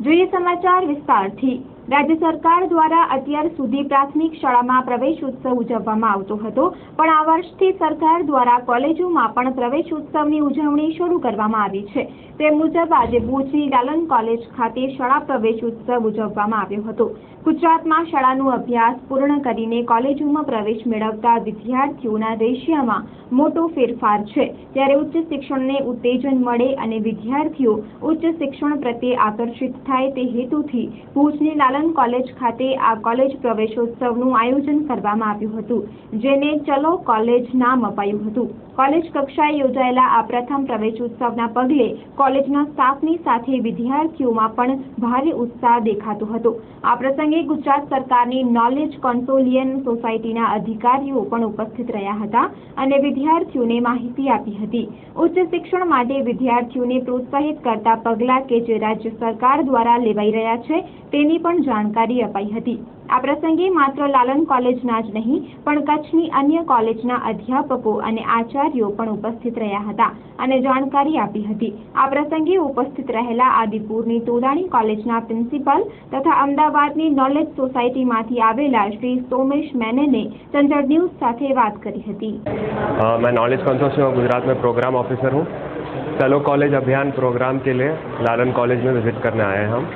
જોઈએ સમાચાર વિસ્તારથી। રાજ્ય સરકાર દ્વારા અત્યાર સુધી પ્રાથમિક શાળામાં પ્રવેશ ઉત્સવ ઉજવવામાં આવતો હતો, પણ આ વર્ષથી સરકાર દ્વારા કોલેજોમાં પણ પ્રવેશ ઉત્સવની ઉજવણી શરૂ કરવામાં આવી છે। તે મુજબ આજે ભુજની લાલન કોલેજ ખાતે શાળા પ્રવેશ ઉત્સવ ઉજવવામાં આવ્યો હતો। ગુજરાતમાં શાળાનો અભ્યાસ પૂર્ણ કરીને કોલેજોમાં પ્રવેશ મેળવતા વિદ્યાર્થીઓના રેશિયામાં મોટો ફેરફાર છે, ત્યારે ઉચ્ચ શિક્ષણને ઉત્તેજન મળે અને વિદ્યાર્થીઓ ઉચ્ચ શિક્ષણ પ્રત્યે આકર્ષિત થાય તે હેતુથી ભુજની લાલન કોલેજ ખાતે આ કોલેજ પ્રવેશોત્સવનું આયોજન કરવામાં આવ્યું હતું, જેને ચલો કોલેજ નામ અપાયું હતું। કોલેજ કક્ષાએ યોજાયેલા આ પ્રથમ પ્રવેશોત્સવના પગલે કોલેજના સ્ટાફની સાથે વિદ્યાર્થીઓમાં પણ ભારે ઉત્સાહ દેખાતો હતો। આ પ્રસંગે ગુજરાત સરકારની નોલેજ કોન્સોલિયન સોસાયટીના અધિકારીઓ પણ ઉપસ્થિત રહ્યા હતા અને વિદ્યાર્થીઓને માહિતી આપી હતી। ઉચ્ચ શિક્ષણ માટે વિદ્યાર્થીઓને પ્રોત્સાહિત કરતા પગલાં કે જે રાજ્ય સરકાર દ્વારા લેવાઈ રહ્યા છે તેની પણ જાણકારી અપાઈ હતી। આ પ્રસંગે માત્ર લાલન કોલેજના જ નહીં પણ કચ્છની અન્ય કોલેજના અધ્યાપકો અને આચાર્યો પણ ઉપસ્થિત રહ્યા હતા અને જાણકારી આપી હતી। આ પ્રસંગે ઉપસ્થિત રહેલા આદિપુરની તોદાણી કોલેજના પ્રિન્સિપાલ તથા અમદાવાદની નોલેજ સોસાયટીમાંથી આવેલા શ્રી સોમેશ મેનને ચંદ્ર ન્યૂઝ સાથે વાત કરી હતી। मैं नॉलेज कंसोर्शियम ऑफ गुजरात में प्रोग्राम ऑफिसर हूँ। चलो कॉलेज अभियान प्रोग्राम के लिए लालन कॉलेज में विजिट करने आए हैं हम,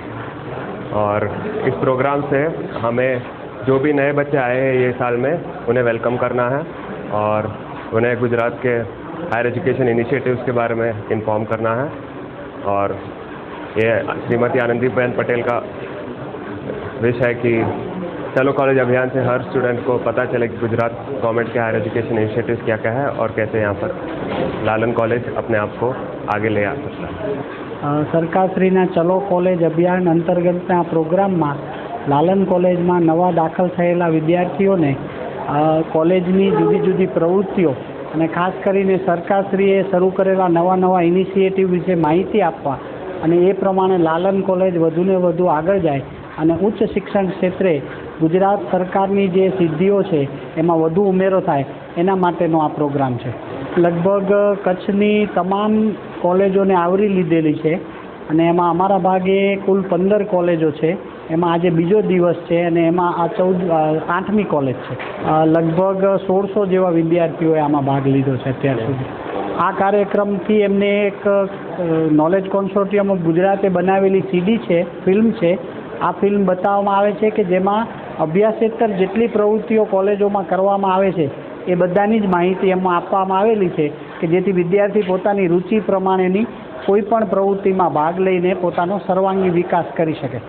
और इस प्रोग्राम से हमें जो भी नए बच्चे आए हैं ये साल में उन्हें वेलकम करना है और उन्हें गुजरात के हायर एजुकेशन इनिशिएटिव्स के बारे में इन्फॉर्म करना है। और ये श्रीमती आनंदीबेन पटेल का विश है कि चलो कॉलेज अभियान से हर स्टूडेंट को पता चले कि गुजरात गवर्नमेंट के हायर एजुकेशन इनिशिएटिव्स क्या क्या है और कैसे यहाँ पर लालन कॉलेज अपने आप को आगे ले आ सकता है। સરકારશ્રીના ચલો કોલેજ અભિયાન અંતર્ગતના પ્રોગ્રામમાં લાલન કોલેજમાં નવા દાખલ થયેલા વિદ્યાર્થીઓને કોલેજની જુદી જુદી પ્રવૃત્તિઓ અને ખાસ કરીને સરકારશ્રીએ શરૂ કરેલા નવા ઇનિશિયેટિવ વિશે માહિતી આપવા અને એ પ્રમાણે લાલન કોલેજ વધુને વધુ આગળ જાય અને ઉચ્ચ શિક્ષણ ક્ષેત્રે ગુજરાત સરકારની જે સિદ્ધિઓ છે એમાં વધુ ઉમેરો થાય એના માટેનો આ પ્રોગ્રામ છે। લગભગ કચ્છની તમામ કોલેજોને આવરી લીધેલી છે અને એમાં અમારા ભાગે કુલ 15 કોલેજો છે। એમાં આજે બીજો દિવસ છે અને એમાં આ 8મી કોલેજ છે। લગભગ 1600 જેવા વિદ્યાર્થીઓએ આમાં ભાગ લીધો છે અત્યાર સુધી। આ કાર્યક્રમથી એમને એક નોલેજ કોન્સોર્ટિયમ ઓફ ગુજરાતે બનાવેલી સીડી છે, ફિલ્મ છે। આ ફિલ્મ બતાવવામાં આવે છે કે જેમાં અભ્યાસેતર જેટલી પ્રવૃત્તિઓ કોલેજોમાં કરવામાં આવે છે એ બધાની જ માહિતી એમાં આપવામાં આવેલી છે કે જેથી વિદ્યાર્થી પોતાની રુચિ પ્રમાણેની કોઈ પણ પ્રવૃત્તિમાં ભાગ લઈને પોતાનો સર્વાંગી વિકાસ કરી શકે।